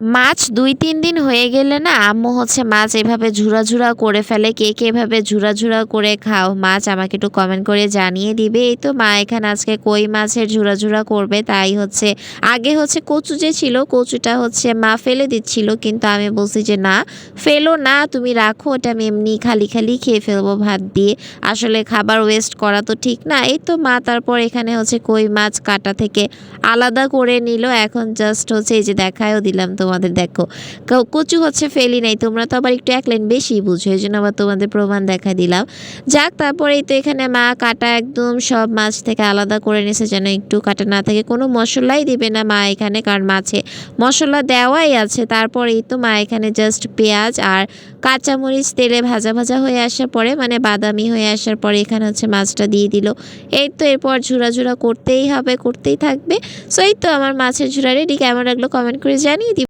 মাছ ২-৩ দিন হয়ে গেলে না আম্মু হচ্ছে মাছ এভাবে ঝুরা করে ফেলে। কে, কে এভাবে ঝুরা করে খাও মাছ আমাকে একটু কমেন্ট করে জানিয়ে দিবে। এই তো মা এখানে আজকে কই মাছের ঝুরা করবে। তাই হচ্ছে আগে হচ্ছে কচু যে ছিল কচুটা হচ্ছে মা ফেলে দিচ্ছিল। কিন্তু আমি বলছি যে, "না, ফেলো না তুমি রাখো। ওটা আমি এমনি খালি খেয়ে ফেলবো ভাত দিয়ে। আসলে খাবার ওয়েস্ট করা তো ঠিক না।" এই তো মা তারপর এখানে হচ্ছে কই মাছ কাটা থেকে আলাদা করে নিল। এখন জাস্ট হচ্ছে এই যে দেখায়ও দিলাম তোমাদের দেখো। কচু হচ্ছে ফেলি নাই। তোমরা তো আবার একটু এক লাইন বেশিই বুঝো। এজন্য আবার তোমাদের প্রমাণ দেখায় দিলাম। যাক তারপরেই তো এখানে মা কাটা একদম সব মাছ থেকে আলাদা করে নিয়েছে যেন একটু কাটা না থাকে। কোনো মসলাই দিবে না মা এখানে কারণ মাছে মসলা দেওয়াই আছে। তারপরেই তো মা এখানে জাস্ট পেঁয়াজ আর কাঁচামরিচ তেলে ভাজা হয়ে আসার পরে মানে বাদামি হয়ে আসার পরে এখানে হচ্ছে মাছটা দিয়ে দিল। এই তো এরপর ঝুরা করতেই হবে, করতেই থাকবে। সো এই তো আমার মাছের ঝোলা রেডি। কেমন লাগলো কমেন্ট করে জানিয়ে দিও।